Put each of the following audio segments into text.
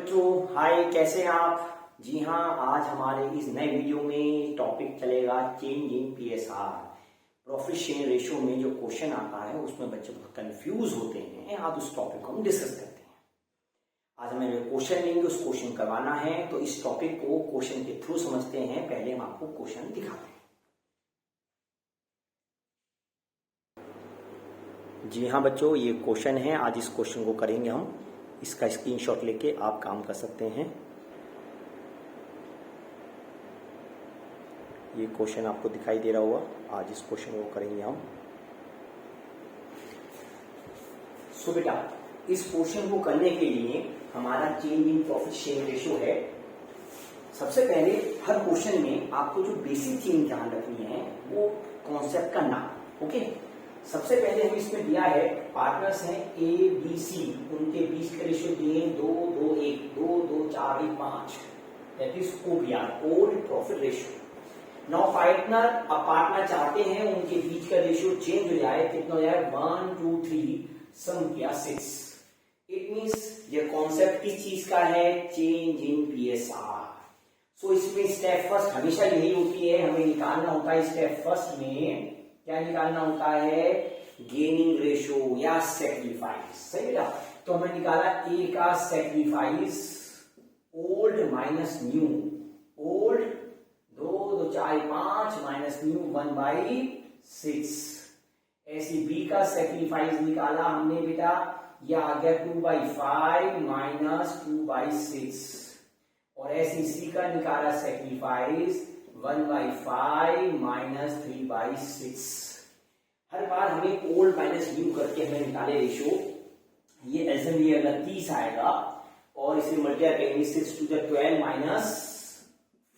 बच्चों, हाय, कैसे हैं आप? जी हाँ, आज हमारे इस नए वीडियो में टॉपिक चलेगा change in PSR. Profit share ratio में जो क्वेश्चन आता है उसमें बच्चे बहुत कंफ्यूज होते हैं। आज उस टॉपिक को हम डिस्कस करते हैं। आज हमें जो क्वेश्चन लेंगे उस क्वेश्चन करवाना है, तो इस टॉपिक को क्वेश्चन के थ्रू समझते हैं। पहले हम आपको क्वेश्चन दिखाते हैं। जी हाँ बच्चों, ये क्वेश्चन है। आज इस क्वेश्चन को करेंगे हम। इसका स्क्रीनशॉट लेके आप काम कर सकते हैं। ये क्वेश्चन आपको दिखाई दे रहा होगा। आज इस क्वेश्चन को करेंगे हम। सो बेटा, इस क्वेश्चन को करने के लिए हमारा change in profit share ratio है। सबसे पहले हर क्वेश्चन में आपको जो बेसिक चीज ध्यान रखनी है वो कॉन्सेप्ट का नाम। ओके, सबसे पहले हम इसमें दिया है पार्टनर्स हैं ए बी सी, उनके बीच के रेशियो दिए 2 2 1 2 2 4 1 5, that is OPR, old profit ratio. Now partner चाहते हैं उनके बीच का रेशियो चेंज हो जाए। कितना हो जाए? 1 2 3, सम किया 6। इट मींस ये कॉन्सेप्ट किस चीज का है? Change in PSR. सो इसमें स्टेप फर्स्ट हमेशा यही होती है, हमें निकालना होता है स्टेप फर्स्ट में। क्या निकालना होता है? गेनिंग रेशियो या सेक्रीफाइस। सही बेटा, तो हमने निकाला ए का sacrifice, old minus new. Old 2 2 4 5 minus new 1/6। ऐसी बी का सेक्रीफाइस निकाला हमने बेटा, यह आ गया 2/5 माइनस 2/6। और ऐसी सी का निकाला सेक्रीफाइस 1/5 माइनस 3/6। हर बार हमें ओल्ड माइनस न्यू करके हमें निकाले रेशियो। ये एल्सियम ये अगर 30 आएगा और इसे मल्टीप्लाई करेंगे 6 to the 12 माइनस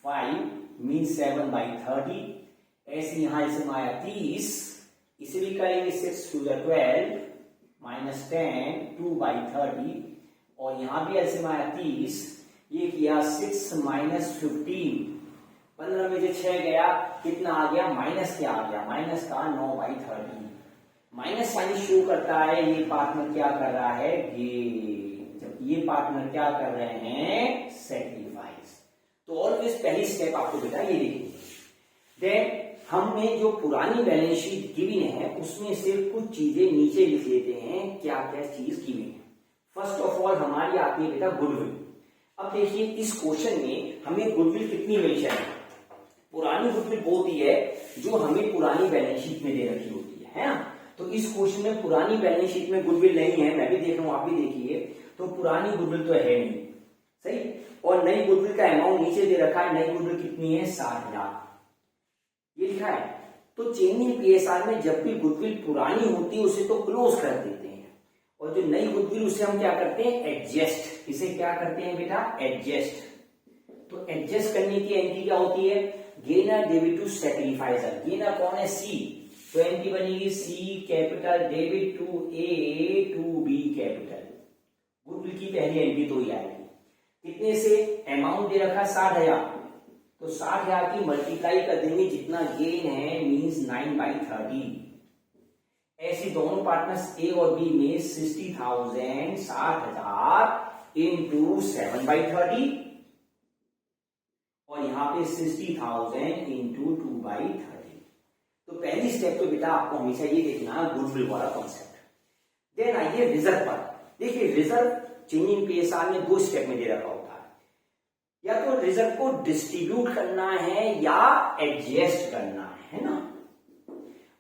5 मीन 7/30। ऐसे यहां इसे आया 30, इसे भी करेंगे 6 to the 12 माइनस 10 2/30। और यहां भी एल्सियम आया 30, ये किया 6 माइनस 15, 15 में से 6 गया, कितना आ गया? माइनस क्या आ गया? माइनस का 9/30। माइनस साइन शो करता है ये पार्टनर क्या कर रहा है? गेन। जब ये पार्टनर क्या कर रहे हैं? सेक्रीफाइस। तो ऑलवेज पहली स्टेप आपको बेटा ये देखिए। देन हमने जो पुरानी बैलेंस शीट गिवन है उसमें से कुछ चीजें नीचे लिख लेते हैं, क्या क्या चीज गिवन है। फर्स्ट ऑफ ऑल हमारी आती है बेटा गुडविल। अब देखिए इस क्वेश्चन में हमें गुडविल कितनी मेंशन है? पुरानी गुडविल वो होती है जो हमें पुरानी बैलेंस शीट में दे रखी होती है ना। तो इस क्वेश्चन में पुरानी बैलेंस शीट में गुडविल नहीं है, मैं भी देख रहा हूं, आप भी देखिए। तो पुरानी गुडविल तो है नहीं, सही। और नई गुडविल का अमाउंट नीचे दे रखा है। नई गुडविल कितनी है? 60,000, ये लिखा है। तो चेंज इन पीएसआर में जब भी गुडविल पुरानी होती है उसे तो क्लोज कर देते हैं, और जो नई गुडविल उसे हम क्या करते हैं? एडजस्ट। इसे क्या करते हैं बेटा? एडजस्ट। तो एडजस्ट करने की एंट्री क्या होती है? Gainer debit to sacrificer. Gainer कौन है? सी। तो एंट्री बनेगी C capital debit to A to B capital. Goodwill की पहली एंट्री तो ही आएगी। कितने से? अमाउंट दे रखा 60,000, तो 60,000 की मल्टीप्लाई कर देंगे, जितना गेन है मींस 9/30। ऐसी दोनों पार्टनर्स ए और बी में 60,000 60,000 इंटू 7/30, और यहां पे 60,000 इंटू 2/30। तो पहली स्टेप तो बेटा आपको हमेशा ये देखना गुडविल वाला कॉन्सेप्ट। देन आइए रिजर्व पर। देखिए रिजर्व चेंज इन पीएसआर में 2 स्टेप में दे रखा होता है। या तो रिजर्व को डिस्ट्रीब्यूट करना है या एडजस्ट करना है ना।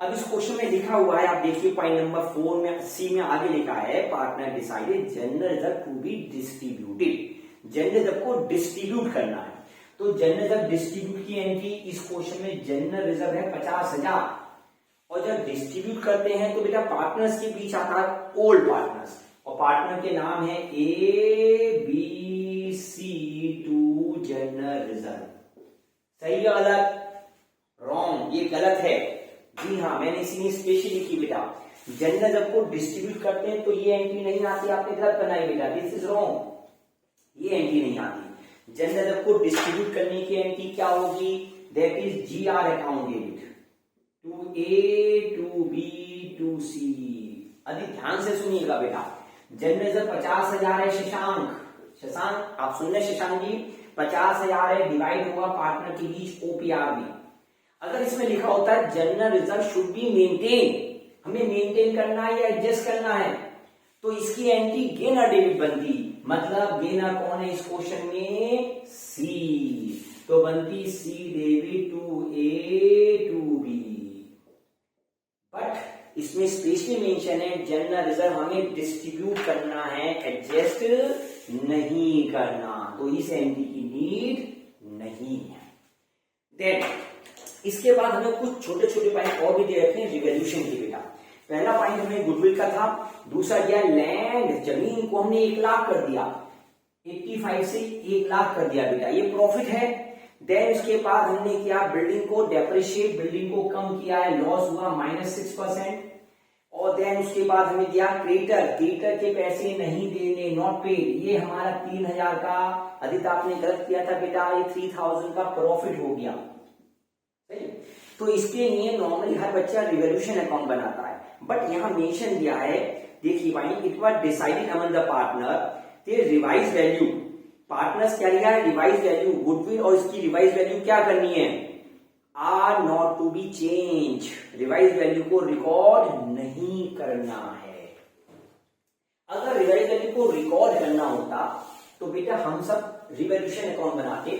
अब इस क्वेश्चन में लिखा हुआ है, आप देखिए पॉइंट नंबर 4 में सी में आगे लिखा है partner decided general reserve to be distributed. General reserve को डिस्ट्रीब्यूट करना है, तो जनरल रिजर्व डिस्ट्रीब्यूट की एंट्री इस क्वेश्चन में जनरल रिजर्व है 50,000। और जब डिस्ट्रीब्यूट करते हैं तो बेटा पार्टनर्स के बीच आता है ओल्ड पार्टनर्स, और पार्टनर के नाम है A B C to general reserve. सही या गलत? रॉन्ग, ये गलत है। जी हाँ, मैंने इसीलिए स्पेशली लिखी बेटा। जनरल रिजर्व को डिस्ट्रीब्यूट करते हैं तो ये एंट्री नहीं आती, आपने गलत बनाई बेटा, दिस इज रॉन्ग, ये एंट्री नहीं आती। जनरल रिजर्व को डिस्ट्रीब्यूट करने की एंट्री क्या होगी? That is GR account debit to A to B to C. अभी ध्यान से सुनिएगा बेटा, जनरल रिजर्व 50,000 है शशांक, शशांक आप सुन रहे शशांक जी, 50,000 है, डिवाइड हुआ पार्टनर के बीच ओपीआर में। अगर इसमें लिखा होता है general reserve should be maintain, हमें मेंटेन करना है या एडजस्ट करना है, तो इसकी एंट्री गेन और डेबिट बनती, मतलब गेनर कौन है इस क्वेश्चन में, सी, तो बनती C debit to A to B. But इसमें स्पेशली मेंशन है जनरल रिजर्व हमें डिस्ट्रीब्यूट करना है, एडजस्ट नहीं करना, तो इस एंट्री की नीड नहीं है। देन इसके बाद हमें कुछ छोटे छोटे पॉइंट और भी दे रखे हैं रिवॉल्यूशन के बेटा। पहला पॉइंट हमें गुडविल का था, दूसरा दिया लैंड, जमीन को हमने 1 लाख कर दिया, 85 से 1 लाख कर दिया बेटा, ये प्रॉफिट है। देन उसके बाद हमने किया बिल्डिंग को डेप्रिशिएट, बिल्डिंग को कम किया है, लॉस हुआ -6%। और देन उसके बाद हमें दिया क्रेडिटर, क्रेडिटर के पैसे नहीं देने, नॉट पेड, ये हमारा 3,000 का, आदित्य आपने गलत किया था बेटा, ये 3,000 का प्रॉफिट हो गया। तो इसके लिए नॉर्मली हर बच्चा रिवॉल्यूशन अकाउंट बनाता है, बट यहां मेंशन दिया है, देखिए भाई, it was decided among the partner ते रिवाइज वैल्यू, पार्टनर्स क्या लिया है, रिवाइज वैल्यू, गुडविल और इसकी रिवाइज वैल्यू क्या करनी है, are not to be change, revise value को रिकॉर्ड नहीं करना है। अगर रिवाइज वैल्यू को रिकॉर्ड करना होता तो बेटा हम सब रिवॉल्यूशन अकाउंट बनाते,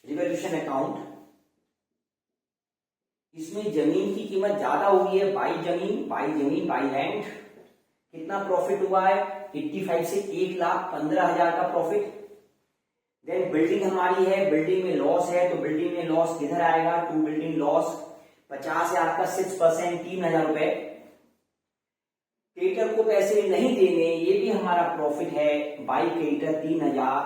रिवॉल्यूशन अकाउंट, इसमें जमीन की कीमत ज्यादा हुई है, बाई जमीन बाई लैंड, कितना प्रॉफिट हुआ है, 85 से 1,15,000 का प्रॉफिट। देन बिल्डिंग हमारी है, बिल्डिंग में लॉस है, तो बिल्डिंग में लॉस किधर आएगा, टू बिल्डिंग लॉस, 50,000 का 6%, 3,000 रुपए। क्रेडिटर को पैसे नहीं देने, ये भी हमारा प्रॉफिट है, बाई क्रेडिटर 3,000,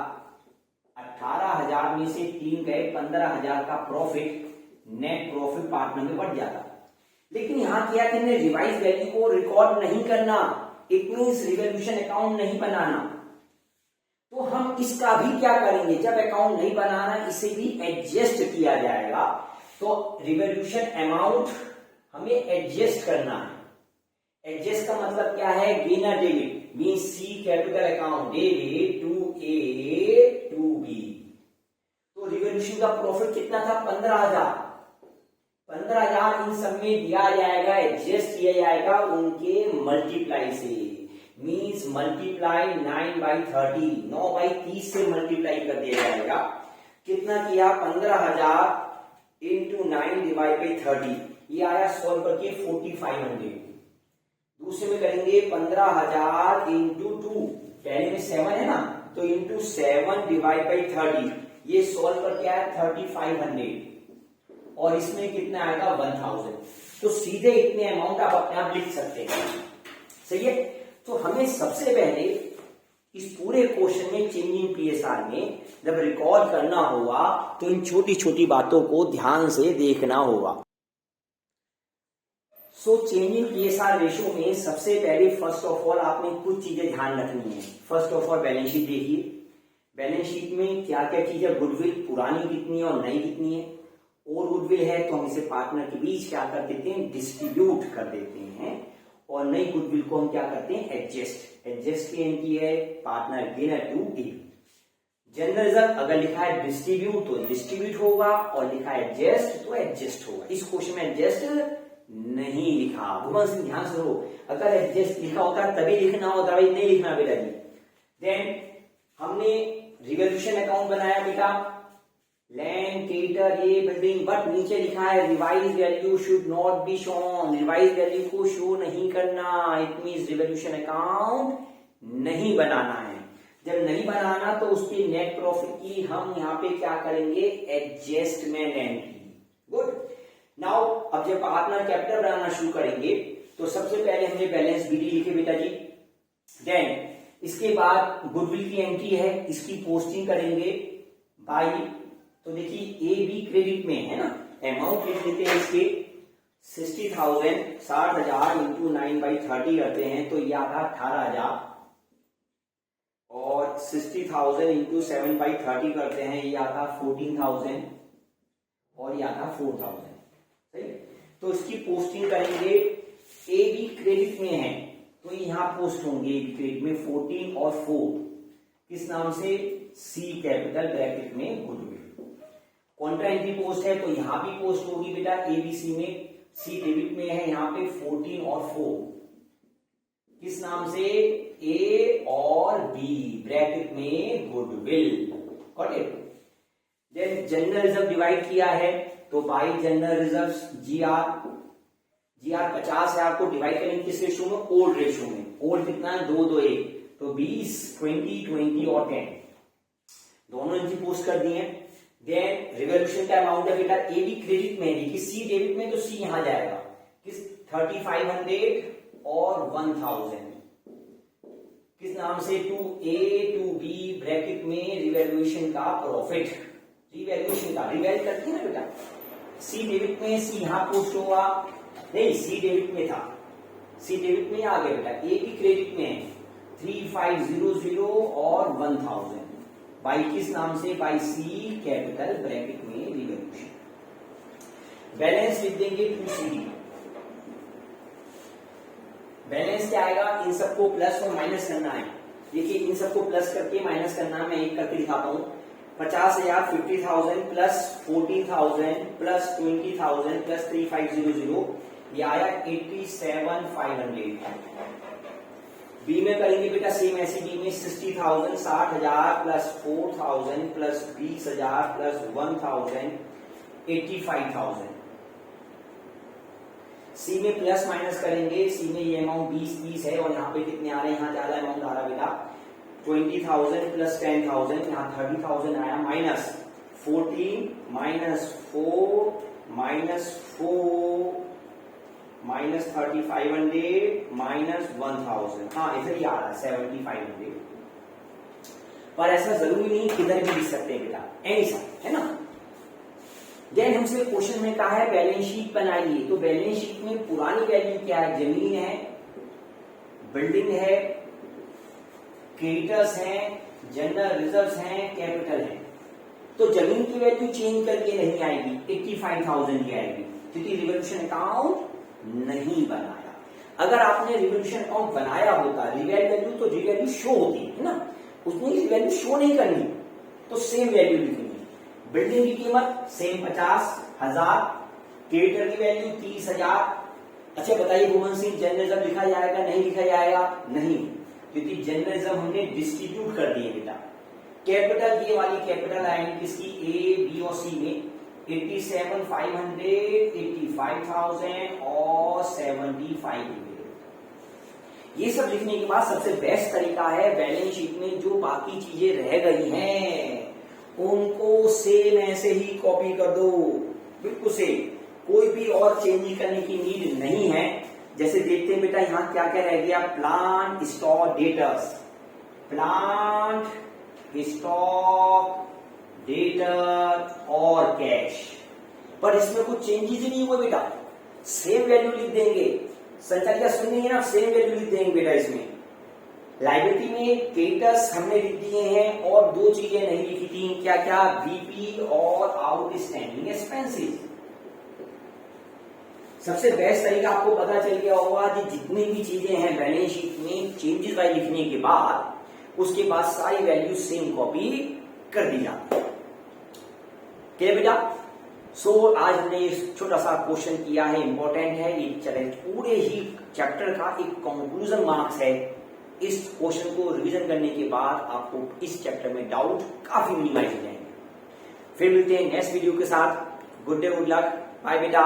18,000 में से 3 गए, 15,000 का प्रॉफिट, नेट प्रॉफिट पार्टनर में बढ़ जाता। लेकिन यहां किया कि हमने रिवाइज वैल्यू को रिकॉर्ड नहीं करना, इट मींस रिवॉल्यूशन अकाउंट नहीं बनाना। तो हम इसका भी क्या करेंगे, जब अकाउंट नहीं बनाना, इसे भी एडजस्ट किया जाएगा। तो रिवॉल्यूशन अमाउंट हमें एडजस्ट करना है। एडजस्ट का मतलब क्या है, gainer debit, means C capital account debit to A to B. तो रिवॉल्यूशन का प्रॉफिट कितना था, 15,000, 15,000 इन सब में दिया जाएगा, एडजस्ट किया जाएगा उनके मल्टीप्लाई से, मींस मल्टीप्लाई 9/30, 9/30 से मल्टीप्लाई कर दिया जाएगा। कितना किया, 15,000 इंटू 9/30, ये आया सॉल्व करके 4,500। दूसरे में करेंगे 15,000 इंटू 2, पहले में 7 है ना, तो इंटू 7/30, ये सॉल्व करके आया 3,500, और इसमें कितना आएगा 1,000। तो सीधे इतने अमाउंट आप अपने आप लिख सकते हैं, सही है। तो हमें सबसे पहले इस पूरे क्वेश्चन में चेंज इन पीएसआर में जब रिकॉर्ड करना होगा तो इन छोटी छोटी बातों को ध्यान से देखना होगा। So change in PSR ratio में सबसे पहले फर्स्ट ऑफ ऑल आपने कुछ चीजें ध्यान रखनी है। First of all balance sheet देखिए, बैलेंस शीट में क्या क्या चीजें, गुडविल पुरानी कितनी है और नई कितनी है। और गुडविल है तो हम इसे पार्टनर के बीच क्या कर देते हैं, डिस्ट्रीब्यूट कर देते हैं, और नई गुडविल को हम क्या करते हैं, एडजस्ट। एडजस्ट की एंट्री है partner gainer to A. General reserve अगर लिखा है डिस्ट्रीब्यूट तो डिस्ट्रीब्यूट होगा, और लिखा है एडजस्ट तो एडजस्ट होगा। इस क्वेश्चन में एडजस्ट नहीं लिखा, भुवन सिंह ध्यान से हो, अगर एडजस्ट लिखा होता तभी लिखना होता, भाई नहीं लिखना बेटा जी। देन हमने रिवॉल्यूशन अकाउंट बनाया बेटा, लैंड क्रेडिटर ये बिल्डिंग, बट नीचे लिखा है revise value should not be shown, revise value को शो नहीं करना, इट मींस रिवॉल्यूशन अकाउंट नहीं बनाना है। जब नहीं बनाना तो उसकी नेट प्रॉफिट की हम यहाँ पे क्या करेंगे, एडजस्टमेंट एंट्री। गुड। नाउ अब जब पार्टनर कैपिटल बनाना शुरू करेंगे तो सबसे पहले हमने बैलेंस बीडी लिखे बेटा जी। देन इसके बाद गुडविल की एंट्री है, इसकी पोस्टिंग करेंगे बाई, तो देखिए ए बी क्रेडिट में है ना, अमाउंट लिख देते हैं इसके 60,000, 60,000 इंटू 9/30 करते हैं तो ये आता 18,000, और 60,000 इंटू 7/30 करते हैं ये आता 14,000, और ये आता 4,000। सही, तो इसकी पोस्टिंग करेंगे, ए बी क्रेडिट में है तो यहाँ पोस्ट होंगे ए बी क्रेडिट में 14 और 4, किस नाम से? सी कैपिटल ब्रैकेट में गुडविल। कॉन्ट्रा एंट्री पोस्ट है तो यहां भी पोस्ट होगी बेटा एबीसी में। सी डेबिट में है यहाँ पे 14 और 4, किस नाम से? ए और बी ब्रैकेट में goodwill. Got it? Then general reserve divide किया है तो बाई जनरल रिजर्व जीआर 50 है, आपको डिवाइड करेंगे किस रेशो में? ओल्ड रेशो में। ओल्ड कितना है? 2 2 1, तो 20 20 20 और 10 दोनों एंट्री पोस्ट कर दिए। देन रिवॉल्यूशन का अमाउंट है बेटा ए बी क्रेडिट में है, सी डेबिट में, तो सी यहां जाएगा किस? 3500 और 1000 किस नाम से? To A to B bracket में रिवैल्यूएशन का प्रॉफिट। रिवैल्यूएशन का रिवैल्यू करती है ना बेटा, सी डेबिट में, सी यहां पोस्ट होगा, नहीं सी डेबिट में था, सी डेबिट में आ गया बेटा। ए बी क्रेडिट में है 3500 और 1000 बाई किस नाम से? बाई सी कैपिटल ब्रैकेट में रिवैल्यूएशन। बैलेंस लिख देंगे 2CD। बैलेंस क्या आएगा? इन सबको प्लस और माइनस करना है। देखिए इन सबको प्लस करके माइनस करना है, मैं एक करके दिखाता हूं। 50,000 50,000 प्लस 14,000 प्लस 20,000 प्लस 3500, ये आया 87,500। बी में करेंगे बेटा सेम ऐसे, बी में 60,000 60,000 प्लस 4,000 प्लस 20,000 प्लस 1,000 85,000। सी में प्लस माइनस करेंगे, सी में ये अमाउंट 20 है और यहाँ पे कितने आ रहे हैं? यहाँ ज्यादा अमाउंट आ रहा है बेटा 20,000 प्लस 10,000, यहाँ 30,000 आया, minus 14 minus 4 minus 4 minus 3,500 minus 1,000, हाँ इधर ही आ रहा है 7,500। पर ऐसा जरूरी नहीं, किधर भी लिख सकते हैं बेटा, एनी साइड, है ना। देन हमसे क्वेश्चन में कहा है बैलेंस शीट बनाइए, तो बैलेंस शीट में पुरानी वैल्यू क्या है? जमीन है, बिल्डिंग है, क्रेडिटर्स हैं, जनरल रिजर्व्स हैं, कैपिटल है। तो जमीन की वैल्यू चेंज करके नहीं आएगी, 85,000 ही आएगी, क्योंकि रिवॉल्यूशन अकाउंट नहीं बनाया। अगर आपने रिवॉल्यूशन अकाउंट बनाया होता, रिवैल्यू वैल्यू तो रिवैल्यू शो होती है ना, उसमें रिवैल्यू शो नहीं करनी, तो सेम वैल्यू लिखनी है। बिल्डिंग की कीमत सेम 50,000, क्रेडिटर की वैल्यू 30,000। अच्छा बताइए भुवन सिंह, जनरल रिजर्व लिखा जाएगा? नहीं लिखा जाएगा, नहीं, क्योंकि जनरल रिजर्व हमने डिस्ट्रीब्यूट कर दिए बेटा। कैपिटल, ये वाली कैपिटल आएंगी किसकी? ए बी और सी में 87,500 85,000 और 75,000। ये सब लिखने के बाद सबसे बेस्ट तरीका है बैलेंस शीट में जो बाकी चीजें रह गई हैं उनको सेम ऐसे ही कॉपी कर दो, बिल्कुल सेम, कोई भी और चेंज करने की नीड नहीं है। जैसे देखते हैं बेटा यहां क्या क्या रह गया? Plant stock debtors, plant stock debtor और कैश, पर इसमें कुछ चेंजेस ही नहीं हुए बेटा, सेम वैल्यू लिख देंगे। संचालिका सुनिए ना, सेम वैल्यू लिख देंगे बेटा। इसमें लाइबिलिटी में क्रेडिटर्स हमने लिख दिए हैं और दो चीजें नहीं लिखी थी, क्या क्या? बीपी और आउटस्टैंडिंग एक्सपेंसेस। सबसे बेस्ट तरीका आपको पता चल गया होगा कि जितनी भी चीजें हैं बैलेंस शीट में चेंजेस बाय लिखने के बाद उसके बाद सारी वैल्यू सेम कॉपी कर दी जाती है। क्या बेटा? सो आज हमने एक छोटा सा क्वेश्चन किया है, इंपॉर्टेंट है, ये चले पूरे ही चैप्टर का एक कंक्लूजन मार्क्स है। इस क्वेश्चन को रिवीजन करने के बाद आपको इस चैप्टर में डाउट काफी मिनिमाइज हो जाएंगे। फिर मिलते हैं नेक्स्ट वीडियो के साथ। Good day, good luck, bye बेटा।